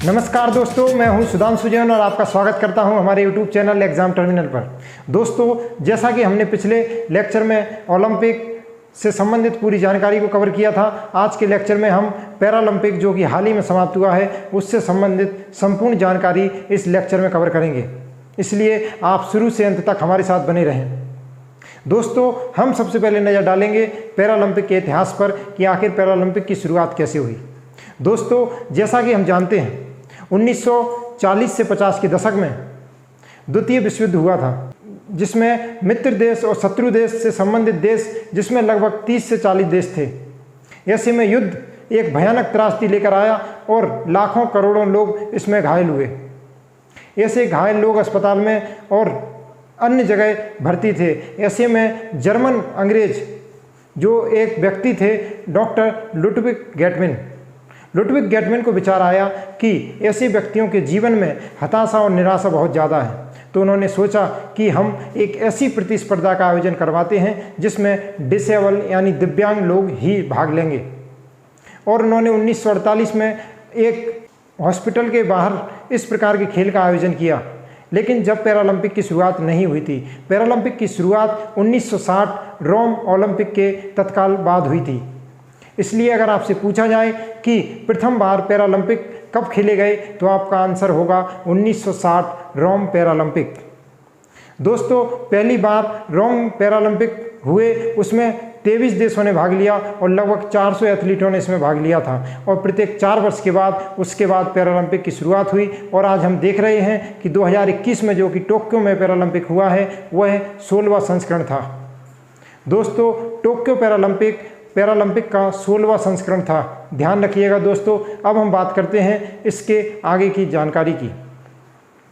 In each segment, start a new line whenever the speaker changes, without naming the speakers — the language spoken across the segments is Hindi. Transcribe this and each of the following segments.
नमस्कार दोस्तों, मैं हूं सुधांशु जैन और आपका स्वागत करता हूं हमारे YouTube चैनल एग्ज़ाम टर्मिनल पर। दोस्तों, जैसा कि हमने पिछले लेक्चर में ओलंपिक से संबंधित पूरी जानकारी को कवर किया था, आज के लेक्चर में हम पैरालंपिक जो कि हाल ही में समाप्त हुआ है उससे संबंधित संपूर्ण जानकारी इस लेक्चर में कवर करेंगे, इसलिए आप शुरू से अंत तक हमारे साथ बने रहें। दोस्तों, हम सबसे पहले नज़र डालेंगे पैरालंपिक के इतिहास पर कि आखिर पैरालंपिक की शुरुआत कैसे हुई। दोस्तों, जैसा कि हम जानते हैं 1940 से 50 के दशक में द्वितीय विश्व युद्ध हुआ था, जिसमें मित्र देश और शत्रु देश से संबंधित देश जिसमें लगभग 30 से 40 देश थे। ऐसे में युद्ध एक भयानक त्रासदी लेकर आया और लाखों करोड़ों लोग इसमें घायल हुए। ऐसे घायल लोग अस्पताल में और अन्य जगह भर्ती थे। ऐसे में जर्मन अंग्रेज जो एक व्यक्ति थे, डॉक्टर लुडविग गेटमैन को विचार आया कि ऐसे व्यक्तियों के जीवन में हताशा और निराशा बहुत ज़्यादा है, तो उन्होंने सोचा कि हम एक ऐसी प्रतिस्पर्धा का आयोजन करवाते हैं जिसमें डिसेबल यानी दिव्यांग लोग ही भाग लेंगे। और उन्होंने 1948 में एक हॉस्पिटल के बाहर इस प्रकार के खेल का आयोजन किया। लेकिन जब पैरालंपिक की शुरुआत नहीं हुई थी, पैरालंपिक की शुरुआत 1960 रोम ओलंपिक के तत्काल बाद हुई थी। इसलिए अगर आपसे पूछा जाए कि प्रथम बार पैरालंपिक कब खेले गए, तो आपका आंसर होगा 1960 रोम पैरालंपिक। दोस्तों, पहली बार रोम पैरालंपिक हुए, उसमें 23 देशों ने भाग लिया और लगभग 400 एथलीटों ने इसमें भाग लिया था। और प्रत्येक 4 वर्ष के बाद उसके बाद पैरालंपिक की शुरुआत हुई। और आज हम देख रहे हैं कि 2021 में जो कि टोक्यो में पैरालंपिक हुआ है, वह 16वां संस्करण था। दोस्तों, टोक्यो पैरालंपिक का 16वां संस्करण था, ध्यान रखिएगा दोस्तों। अब हम बात करते हैं इसके आगे की जानकारी की।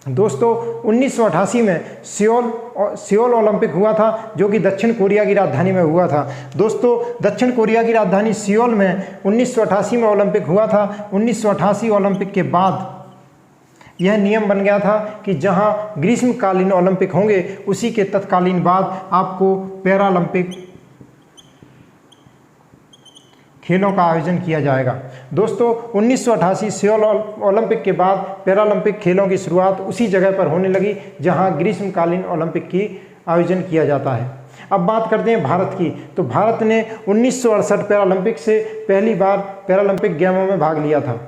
दोस्तों, 1988 में सियोल ओलंपिक हुआ था, जो कि दक्षिण कोरिया की राजधानी में हुआ था। दोस्तों, दक्षिण कोरिया की राजधानी सियोल में 1988 में ओलंपिक हुआ था। 1988 ओलंपिक के बाद यह नियम बन गया था कि जहां ग्रीष्मकालीन ओलंपिक होंगे, उसी के तत्कालीन बाद आपको पैरालंपिक खेलों का आयोजन किया जाएगा। दोस्तों, 1988 सियोल ओलंपिक के बाद पैरालंपिक खेलों की शुरुआत उसी जगह पर होने लगी जहां ग्रीष्मकालीन ओलंपिक की आयोजन किया जाता है। अब बात करते हैं भारत की, तो भारत ने 1968 पैरालंपिक से पहली बार पैरालंपिक गेमों में भाग लिया था।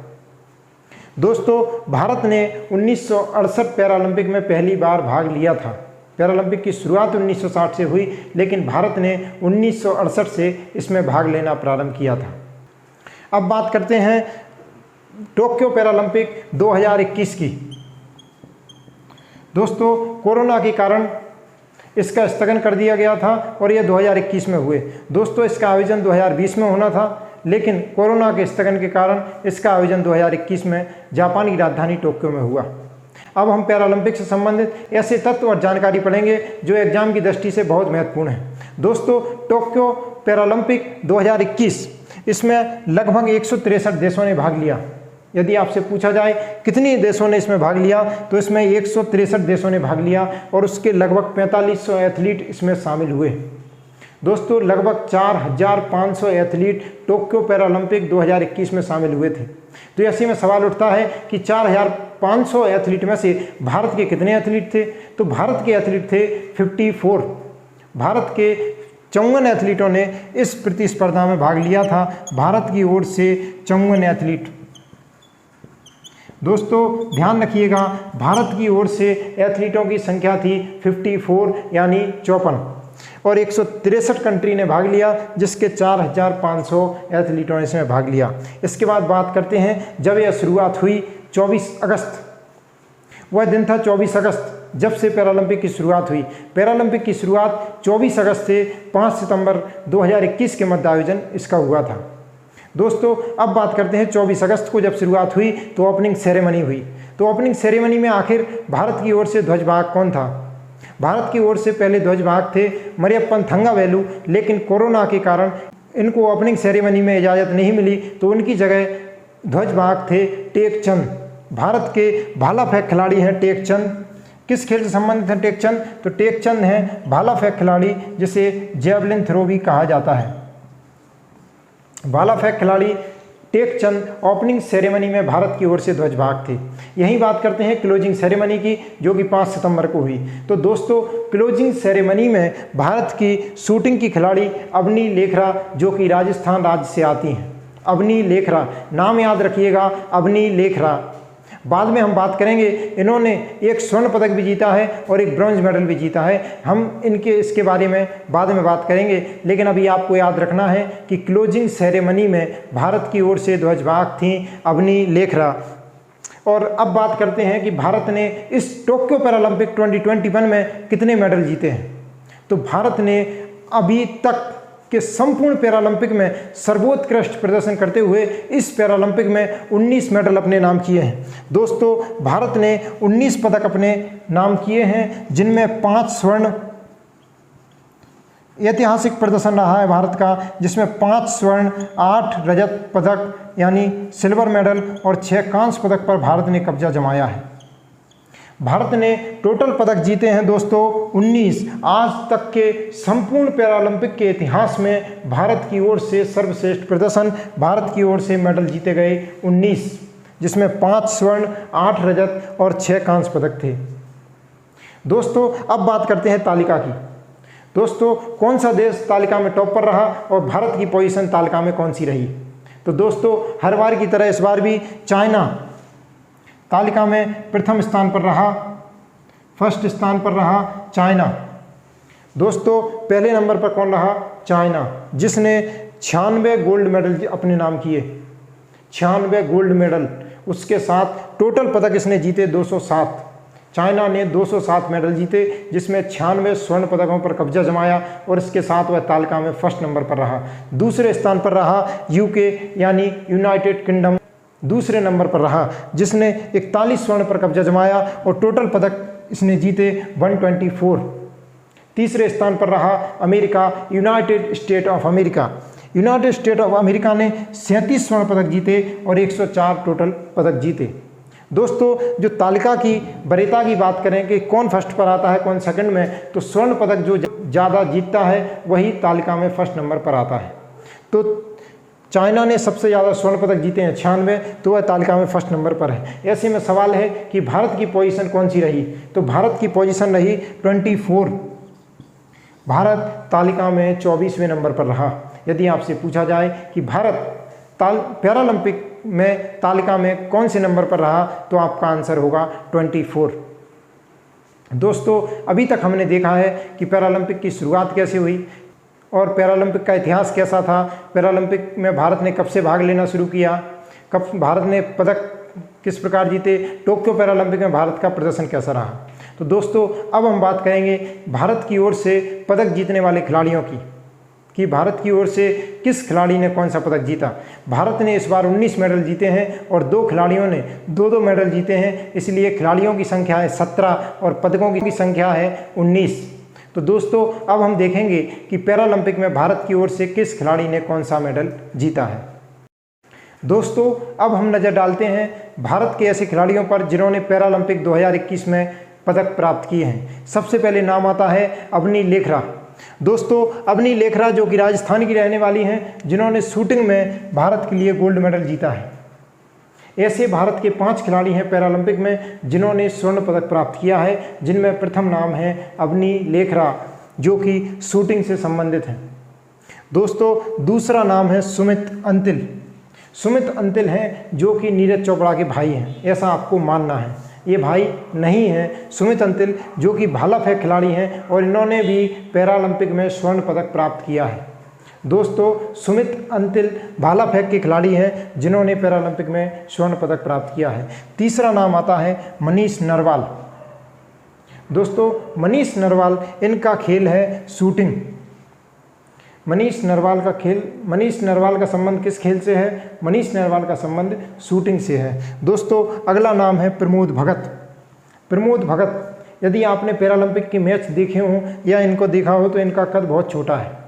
दोस्तों, भारत ने 1968 पैरालंपिक में पहली बार भाग लिया था। पैरालंपिक की शुरुआत 1960 से हुई, लेकिन भारत ने 1968 से इसमें भाग लेना प्रारंभ किया था। अब बात करते हैं टोक्यो पैरालंपिक 2021 की। दोस्तों, कोरोना के कारण इसका स्थगन कर दिया गया था और यह 2021 में हुए। दोस्तों, इसका आयोजन 2020 में होना था, लेकिन कोरोना के स्थगन के कारण इसका आयोजन 2021 में जापान की राजधानी टोक्यो में हुआ। अब हम पैरालंपिक से संबंधित ऐसे तत्व और जानकारी पढ़ेंगे जो एग्जाम की दृष्टि से बहुत महत्वपूर्ण है। दोस्तों, टोक्यो पैरालंपिक 2021, इसमें लगभग 163 देशों ने भाग लिया। यदि आपसे पूछा जाए कितने देशों ने इसमें भाग लिया, तो इसमें 163 देशों ने भाग लिया और उसके लगभग 4500 एथलीट इसमें शामिल हुए। दोस्तों, लगभग 4500 एथलीट टोक्यो पैरालंपिक 2021 में शामिल हुए थे। तो ऐसे में सवाल उठता है कि 4500 एथलीट में से भारत के कितने एथलीट थे, तो भारत के एथलीट थे 54। भारत के 54 एथलीटों ने इस प्रतिस्पर्धा में भाग लिया था। भारत की ओर से 54 एथलीट। दोस्तों, ध्यान रखिएगा, भारत की ओर से एथलीटों की संख्या थी 54 यानी 54 और 163 कंट्री ने भाग लिया, जिसके 4500 एथलीटों ने इसमें भाग लिया। इसके बाद बात करते हैं जब यह शुरुआत हुई, 24 अगस्त, वह दिन था 24 अगस्त जब से पैरालंपिक की शुरुआत हुई। पैरालंपिक की शुरुआत 24 अगस्त से 5 सितंबर 2021 के मध्य आयोजन इसका हुआ था। दोस्तों, अब बात करते हैं 24 अगस्त को जब शुरुआत हुई तो ओपनिंग सेरेमनी हुई। तो ओपनिंग सेरेमनी में आखिर भारत की ओर से ध्वजवाहक कौन था? भारत की ओर से पहले ध्वजवाहक थे मरियप्पन थंगावेलु, लेकिन कोरोना के कारण इनको ओपनिंग सेरेमनी में इजाज़त नहीं मिली, तो उनकी जगह ध्वजवाहक थे टेक चंद। भारत के भाला फेंक खिलाड़ी हैं टेक चंद। किस खेल से संबंधित हैं टेक चंद? तो टेक चंद हैं भाला फेंक खिलाड़ी, जिसे जेवलिन थ्रो भी कहा जाता है। भाला फेंक खिलाड़ी टेक चंद ओपनिंग सेरेमनी में भारत की ओर से ध्वजवाहक थे। यही बात करते हैं क्लोजिंग सेरेमनी की, जो कि 5 सितंबर को हुई। तो दोस्तों, क्लोजिंग सेरेमनी में भारत की शूटिंग की खिलाड़ी अवनी लेखरा, जो कि राजस्थान राज्य से आती हैं। अवनी लेखरा, नाम याद रखिएगा, अवनी लेखरा। बाद में हम बात करेंगे, इन्होंने एक स्वर्ण पदक भी जीता है और एक ब्रॉन्ज मेडल भी जीता है। हम इसके बारे में बाद में बात करेंगे, लेकिन अभी आपको याद रखना है कि क्लोजिंग सेरेमनी में भारत की ओर से ध्वजवाहक थी अवनी लेखरा। और अब बात करते हैं कि भारत ने इस टोक्यो पैरालंपिक 2021 में कितने मेडल जीते हैं। तो भारत ने अभी तक के संपूर्ण पैरालंपिक में सर्वोत्कृष्ट प्रदर्शन करते हुए इस पैरालंपिक में 19 मेडल अपने नाम किए हैं। दोस्तों, भारत ने 19 पदक अपने नाम किए हैं, जिनमें 5 स्वर्ण, ऐतिहासिक प्रदर्शन रहा है भारत का, जिसमें 5 स्वर्ण, 8 रजत पदक यानी सिल्वर मेडल और 6 कांस्य पदक पर भारत ने कब्जा जमाया है। भारत ने टोटल पदक जीते हैं दोस्तों 19। आज तक के संपूर्ण पैरालंपिक के इतिहास में भारत की ओर से सर्वश्रेष्ठ प्रदर्शन, भारत की ओर से मेडल जीते गए 19, जिसमें 5 स्वर्ण, 8 रजत और 6 कांस्य पदक थे। दोस्तों, अब बात करते हैं तालिका की। दोस्तों, कौन सा देश तालिका में टॉप पर रहा और भारत की पोजीशन तालिका में कौन सी रही। तो दोस्तों, हर बार की तरह इस बार भी चाइना तालिका में प्रथम स्थान पर रहा, फर्स्ट स्थान पर रहा चाइना। दोस्तों, पहले नंबर पर कौन रहा? चाइना, जिसने 96 गोल्ड मेडल अपने नाम किए, 96 गोल्ड मेडल। उसके साथ टोटल पदक इसने जीते 207। चाइना ने 207 मेडल जीते, जिसमें 96 स्वर्ण पदकों पर कब्जा जमाया और इसके साथ वह तालिका में फर्स्ट नंबर पर रहा। दूसरे स्थान पर रहा यूके यानी यूनाइटेड किंगडम, दूसरे नंबर पर रहा, जिसने 41 स्वर्ण पर कब्जा जमाया और टोटल पदक इसने जीते 124। तीसरे स्थान पर रहा America, United state of America. United state of America ने 37 स्वर्ण पदक जीते और 104 टोटल पदक जीते। दोस्तों, जो तालिका की वरीयता की बात करें कि कौन फर्स्ट पर आता है कौन सेकंड में, तो स्वर्ण पदक जो ज़्यादा जीतता है वही तालिका में फर्स्ट नंबर पर आता है। तो चाइना ने सबसे ज़्यादा स्वर्ण पदक जीते हैं 96, तो वह तालिका में फर्स्ट नंबर पर है। ऐसे में सवाल है कि भारत की पोजीशन कौन सी रही। तो भारत की पोजीशन रही 24। भारत तालिका में 24वें नंबर पर रहा। यदि आपसे पूछा जाए कि भारत पैरालंपिक में तालिका में कौन से नंबर पर रहा, तो आपका आंसर होगा 24। दोस्तों, अभी तक हमने देखा है कि पैरालंपिक की शुरुआत कैसे हुई और पैरालंपिक का इतिहास कैसा था, पैरालंपिक में भारत ने कब से भाग लेना शुरू किया, कब भारत ने पदक किस प्रकार जीते, टोक्यो पैरालंपिक में भारत का प्रदर्शन कैसा रहा। तो दोस्तों, अब हम बात करेंगे भारत की ओर से पदक जीतने वाले खिलाड़ियों की, कि भारत की ओर से किस खिलाड़ी ने कौन सा पदक जीता। भारत ने इस बार 19 मेडल जीते हैं और 2 खिलाड़ियों ने 2-2 मेडल जीते हैं, इसलिए खिलाड़ियों की संख्या है 17 और पदकों की संख्या है 19। तो दोस्तों, अब हम देखेंगे कि पैरालंपिक में भारत की ओर से किस खिलाड़ी ने कौन सा मेडल जीता है। दोस्तों, अब हम नज़र डालते हैं भारत के ऐसे खिलाड़ियों पर जिन्होंने पैरालंपिक 2021 में पदक प्राप्त किए हैं। सबसे पहले नाम आता है अवनी लेखरा। दोस्तों, अवनी लेखरा जो कि राजस्थान की रहने वाली हैं, जिन्होंने शूटिंग में भारत के लिए गोल्ड मेडल जीता है। ऐसे भारत के 5 खिलाड़ी हैं पैरालंपिक में जिन्होंने स्वर्ण पदक प्राप्त किया है, जिनमें प्रथम नाम है अवनी लेखरा, जो कि शूटिंग से संबंधित हैं। दोस्तों, दूसरा नाम है सुमित अंतिल। सुमित अंतिल हैं जो कि नीरज चोपड़ा के भाई हैं, ऐसा आपको मानना है। ये भाई नहीं हैं। सुमित अंतिल जो कि भाला फेंक खिलाड़ी हैं और इन्होंने भी पैरालंपिक में स्वर्ण पदक प्राप्त किया है। दोस्तों, सुमित अंतिल भाला फेंक के खिलाड़ी हैं जिन्होंने पैरालंपिक में स्वर्ण पदक प्राप्त किया है। तीसरा नाम आता है मनीष नरवाल। दोस्तों, मनीष नरवाल, इनका खेल है शूटिंग। मनीष नरवाल का संबंध किस खेल से है? मनीष नरवाल का संबंध शूटिंग से है। दोस्तों, अगला नाम है प्रमोद भगत। प्रमोद भगत, यदि आपने पैरालंपिक के मैच देखे हों या इनको देखा हो तो इनका कद बहुत छोटा है।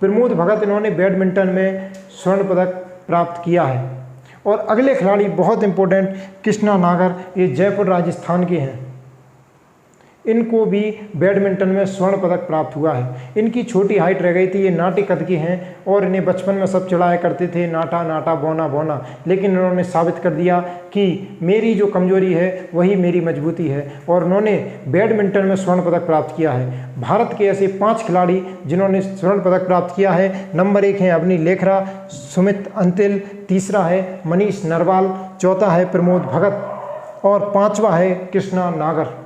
प्रमोद भगत, इन्होंने बैडमिंटन में स्वर्ण पदक प्राप्त किया है। और अगले खिलाड़ी बहुत इंपॉर्टेंट, कृष्णा नागर, ये जयपुर राजस्थान के हैं। इनको भी बैडमिंटन में स्वर्ण पदक प्राप्त हुआ है। इनकी छोटी हाइट रह गई थी, ये नाटे कद के हैं और इन्हें बचपन में सब चिढ़ाया करते थे, नाटा नाटा बौना बौना, लेकिन इन्होंने साबित कर दिया कि मेरी जो कमजोरी है वही मेरी मजबूती है और उन्होंने बैडमिंटन में स्वर्ण पदक प्राप्त किया है। भारत के ऐसे 5 खिलाड़ी जिन्होंने स्वर्ण पदक प्राप्त किया है, नंबर 1 है अवनी लेखरा, सुमित अंतिल, तीसरा है मनीष नरवाल, चौथा है प्रमोद भगत और 5वां है कृष्णा नागर।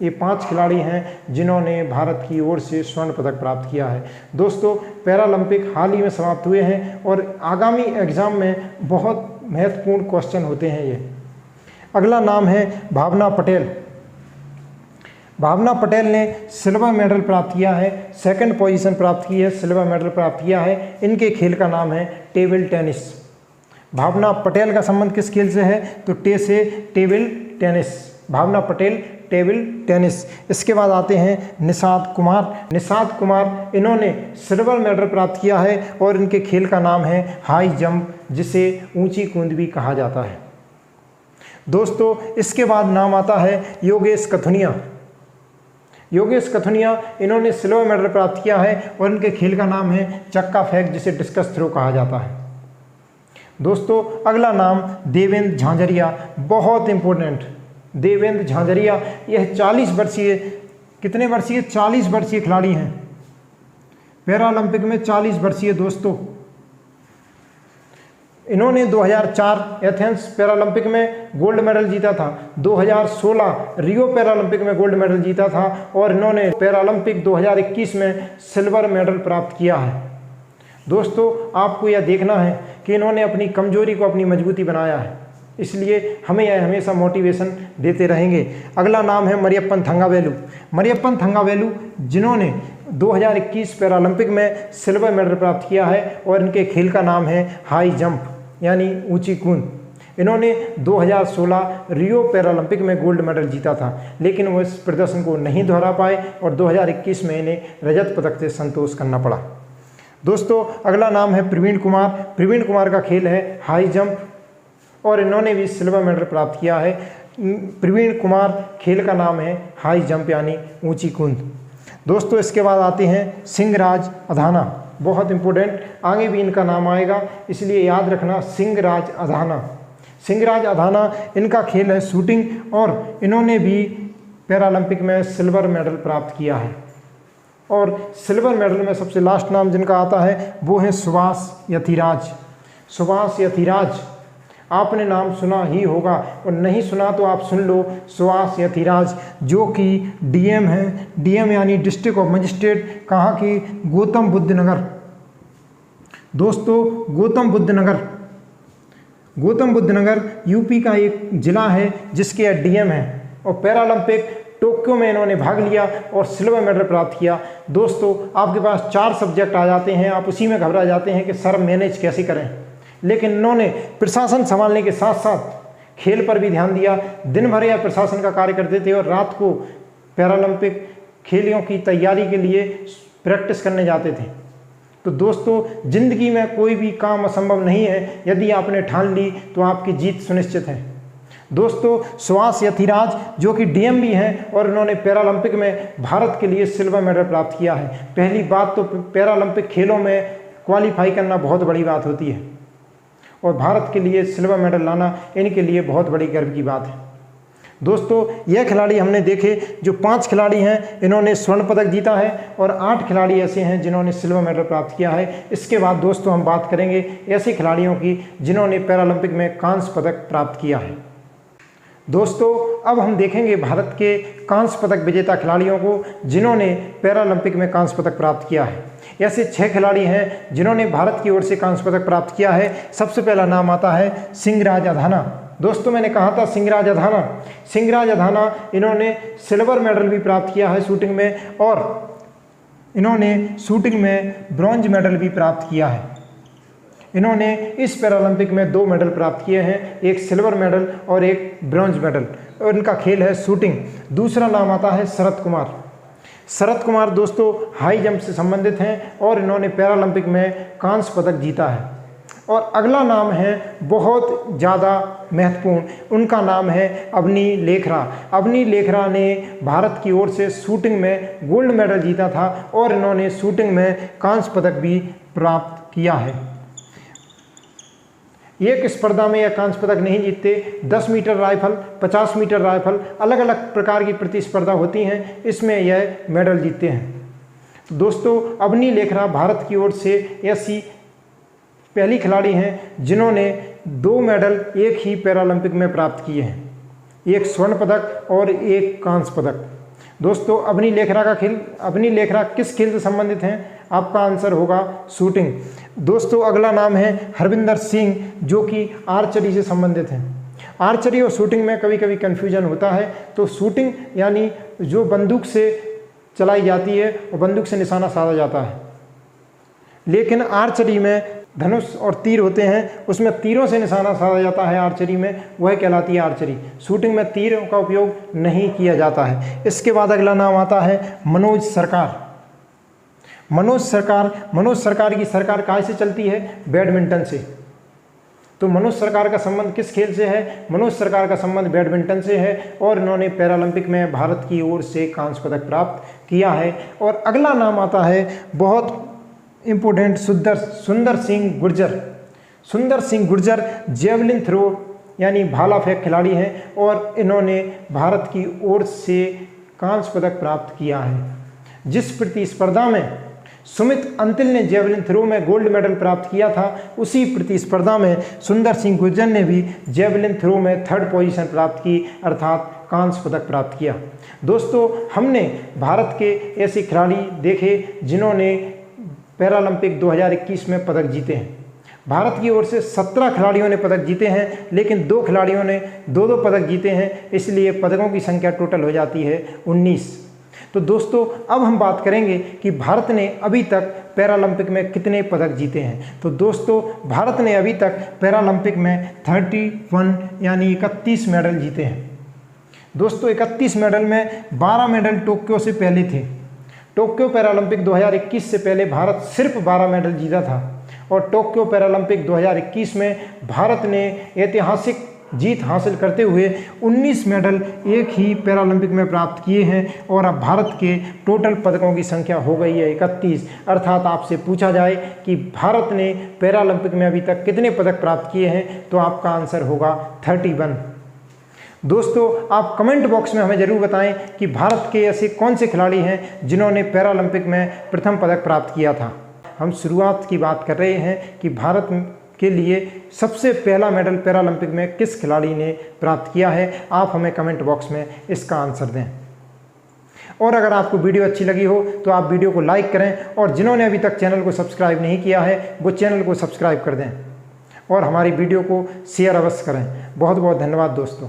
ये 5 खिलाड़ी हैं जिन्होंने भारत की ओर से स्वर्ण पदक प्राप्त किया है। दोस्तों, पैरालंपिक हाल ही में समाप्त हुए हैं और आगामी एग्जाम में बहुत महत्वपूर्ण क्वेश्चन होते हैं ये। अगला नाम है भावना पटेल। भावना पटेल ने सिल्वर मेडल प्राप्त किया है, 2nd पोजीशन प्राप्त की है, सिल्वर मेडल प्राप्त किया है। इनके खेल का नाम है टेबल टेनिस। भावना पटेल का संबंध किस खेल से है? तो टेबल टेनिस। भावना पटेल टेबल टेनिस। इसके बाद आते हैं निषाद कुमार। निषाद कुमार, इन्होंने सिल्वर मेडल प्राप्त किया है और इनके खेल का नाम है हाई जंप, जिसे ऊंची कूद भी कहा जाता है। दोस्तों, इसके बाद नाम आता है योगेश कथुनिया। योगेश कथुनिया, इन्होंने सिल्वर मेडल प्राप्त किया है और इनके खेल का नाम है चक्का फेंक, जिसे डिस्कस थ्रो कहा जाता है। दोस्तों, अगला नाम देवेंद्र झांझरिया, बहुत इंपॉर्टेंट। देवेंद्र झांझरिया, यह 40 वर्षीय, कितने वर्षीय? 40 वर्षीय खिलाड़ी हैं पैरालंपिक में, 40 वर्षीय। दोस्तों, इन्होंने 2004 एथेंस पैरालंपिक में गोल्ड मेडल जीता था, 2016 रियो पैरालंपिक में गोल्ड मेडल जीता था और इन्होंने पैरालंपिक 2021 में सिल्वर मेडल प्राप्त किया है। दोस्तों, आपको यह देखना है कि इन्होंने अपनी कमजोरी को अपनी मजबूती बनाया है, इसलिए हमें यह हमेशा मोटिवेशन देते रहेंगे। अगला नाम है मरियप्पन थंगावेलु। मरियप्पन थंगावेलु, जिन्होंने 2021 पैरालंपिक में सिल्वर मेडल प्राप्त किया है और इनके खेल का नाम है हाई जंप यानी ऊंची कूद। इन्होंने 2016 रियो पैरालंपिक में गोल्ड मेडल जीता था, लेकिन वो इस प्रदर्शन को नहीं दोहरा पाए और 2021 में इन्हें रजत पदक से संतोष करना पड़ा। दोस्तों, अगला नाम है प्रवीण कुमार। प्रवीण कुमार का खेल है हाई जंप और इन्होंने भी सिल्वर मेडल प्राप्त किया है। प्रवीण कुमार खेल का नाम है हाई जंप यानी ऊंची कूद। दोस्तों, इसके बाद आते हैं सिंहराज अधाना, बहुत इंपॉर्टेंट, आगे भी इनका नाम आएगा, इसलिए याद रखना सिंहराज अधाना। सिंहराज अधाना, इनका खेल है शूटिंग और इन्होंने भी पैरालंपिक में सिल्वर मेडल प्राप्त किया है। और सिल्वर मेडल में सबसे लास्ट नाम जिनका आता है वो है सुभाष यथिराज। सुभाष यथिराज, आपने नाम सुना ही होगा और नहीं सुना तो आप सुन लो। सुभाष यथिराज, जो कि डीएम है, डीएम यानी डिस्ट्रिक्ट ऑफ मजिस्ट्रेट, कहाँ की? गौतम बुद्ध नगर। दोस्तों, गौतम बुद्ध नगर यूपी का एक जिला है जिसके डीएम है और पैरालंपिक टोक्यो में इन्होंने भाग लिया और सिल्वर मेडल प्राप्त किया। दोस्तों, आपके पास 4 सब्जेक्ट आ जाते हैं, आप उसी में घबरा जाते हैं कि सर मैनेज कैसे करें, लेकिन इन्होंने प्रशासन संभालने के साथ साथ खेल पर भी ध्यान दिया। दिन भर यह प्रशासन का कार्य करते थे और रात को पैरालंपिक खेलों की तैयारी के लिए प्रैक्टिस करने जाते थे। तो दोस्तों, जिंदगी में कोई भी काम असंभव नहीं है, यदि आपने ठान ली तो आपकी जीत सुनिश्चित है। दोस्तों, सुभाष यथिराज जो कि डीएम भी हैं और इन्होंने पैरालंपिक में भारत के लिए सिल्वर मेडल प्राप्त किया है। पहली बात तो पैरालंपिक खेलों में क्वालिफाई करना बहुत बड़ी बात होती है और भारत के लिए सिल्वर मेडल लाना इनके लिए बहुत बड़ी गर्व की बात है। दोस्तों, यह खिलाड़ी हमने देखे, जो 5 खिलाड़ी हैं इन्होंने स्वर्ण पदक जीता है और 8 खिलाड़ी ऐसे हैं जिन्होंने सिल्वर मेडल प्राप्त किया है। इसके बाद दोस्तों हम बात करेंगे ऐसे खिलाड़ियों की जिन्होंने पैरालंपिक में कांस्य पदक प्राप्त किया है। दोस्तों, अब हम देखेंगे भारत के कांस्य पदक विजेता खिलाड़ियों को जिन्होंने पैरालंपिक में कांस्य पदक प्राप्त किया है। ऐसे 6 खिलाड़ी हैं जिन्होंने भारत की ओर से कांस्य पदक प्राप्त किया है। सबसे पहला नाम आता है सिंहराज अधाना। दोस्तों, मैंने कहा था सिंहराज अधाना। सिंहराज अधाना, इन्होंने सिल्वर मेडल भी प्राप्त किया है शूटिंग में और इन्होंने शूटिंग में ब्रॉन्ज मेडल भी प्राप्त किया है। इन्होंने इस पैरालंपिक में 2 मेडल प्राप्त किए हैं, एक सिल्वर मेडल और एक ब्रॉन्ज मेडल, और इनका खेल है शूटिंग। दूसरा नाम आता है शरत कुमार। शरत कुमार दोस्तों हाई जंप से संबंधित हैं और इन्होंने पैरालंपिक में कांस्य पदक जीता है और अगला नाम है बहुत ज़्यादा महत्वपूर्ण, उनका नाम है अवनी लेखरा। अवनी लेखरा ने भारत की ओर से शूटिंग में गोल्ड मेडल जीता था और इन्होंने शूटिंग में कांस्य पदक भी प्राप्त किया है। एक स्पर्धा में यह कांस्य पदक नहीं जीतते, 10 मीटर राइफल, 50 मीटर राइफल, अलग अलग प्रकार की प्रतिस्पर्धा होती हैं, इसमें यह मेडल जीतते हैं। तो दोस्तों, अवनी लेखरा भारत की ओर से ऐसी पहली खिलाड़ी हैं जिन्होंने 2 मेडल एक ही पैरालंपिक में प्राप्त किए हैं, एक स्वर्ण पदक और एक कांस्य पदक। दोस्तों, अवनी लेखरा किस खेल से संबंधित हैं? आपका आंसर होगा शूटिंग। दोस्तों, अगला नाम है हरविंदर सिंह, जो कि आर्चरी से संबंधित हैं। आर्चरी और शूटिंग में कभी कभी कन्फ्यूजन होता है। तो शूटिंग यानी जो बंदूक से चलाई जाती है और बंदूक से निशाना साधा जाता है, लेकिन आर्चरी में धनुष और तीर होते हैं, उसमें तीरों से निशाना साधा जाता है आर्चरी में, वह कहलाती है आर्चरी। शूटिंग में तीरों का उपयोग नहीं किया जाता है। इसके बाद अगला नाम आता है मनोज सरकार। मनोज सरकार की सरकार काहे से चलती है? बैडमिंटन से। तो मनोज सरकार का संबंध किस खेल से है? मनोज सरकार का संबंध बैडमिंटन से है और इन्होंने पैरालंपिक में भारत की ओर से कांस्य पदक प्राप्त किया है। और अगला नाम आता है बहुत इम्पोर्टेंट, सुंदर सिंह गुर्जर। सुंदर सिंह गुर्जर जेवलिन थ्रो यानी भाला फेंक खिलाड़ी हैं और इन्होंने भारत की ओर से कांस्य पदक प्राप्त किया है। जिस प्रतिस्पर्धा में सुमित अंतिल ने जेवलिन थ्रो में गोल्ड मेडल प्राप्त किया था, उसी प्रतिस्पर्धा में सुंदर सिंह गुर्जर ने भी जेवलिन थ्रो में 3rd पोजीशन प्राप्त की, अर्थात कांस्य पदक प्राप्त किया। दोस्तों, हमने भारत के ऐसे खिलाड़ी देखे जिन्होंने पैरालंपिक 2021 में पदक जीते हैं। भारत की ओर से 17 खिलाड़ियों ने पदक जीते हैं, लेकिन 2 खिलाड़ियों ने 2-2 पदक जीते हैं, इसलिए पदकों की संख्या टोटल हो जाती है 19। तो दोस्तों, अब हम बात करेंगे कि भारत ने अभी तक पैरालंपिक में कितने पदक जीते हैं। तो दोस्तों, भारत ने अभी तक पैरालंपिक में 31 यानी 31 मेडल जीते हैं। दोस्तों, 31 मेडल में 12 मेडल टोक्यो से पहले थे। टोक्यो पैरालंपिक 2021 से पहले भारत सिर्फ 12 मेडल जीता था और टोक्यो पैरालंपिक 2021 में भारत ने ऐतिहासिक जीत हासिल करते हुए 19 मेडल एक ही पैरालंपिक में प्राप्त किए हैं और अब भारत के टोटल पदकों की संख्या हो गई है 31। अर्थात आपसे पूछा जाए कि भारत ने पैरालंपिक में अभी तक कितने पदक प्राप्त किए हैं, तो आपका आंसर होगा 31। दोस्तों, आप कमेंट बॉक्स में हमें ज़रूर बताएं कि भारत के ऐसे कौन से खिलाड़ी हैं जिन्होंने पैरालंपिक में प्रथम पदक प्राप्त किया था। हम शुरुआत की बात कर रहे हैं कि भारत के लिए सबसे पहला मेडल पैरालंपिक में किस खिलाड़ी ने प्राप्त किया है। आप हमें कमेंट बॉक्स में इसका आंसर दें। और अगर आपको वीडियो अच्छी लगी हो तो आप वीडियो को लाइक करें और जिन्होंने अभी तक चैनल को सब्सक्राइब नहीं किया है वो चैनल को सब्सक्राइब कर दें और हमारी वीडियो को शेयर अवश्य करें। बहुत बहुत धन्यवाद दोस्तों।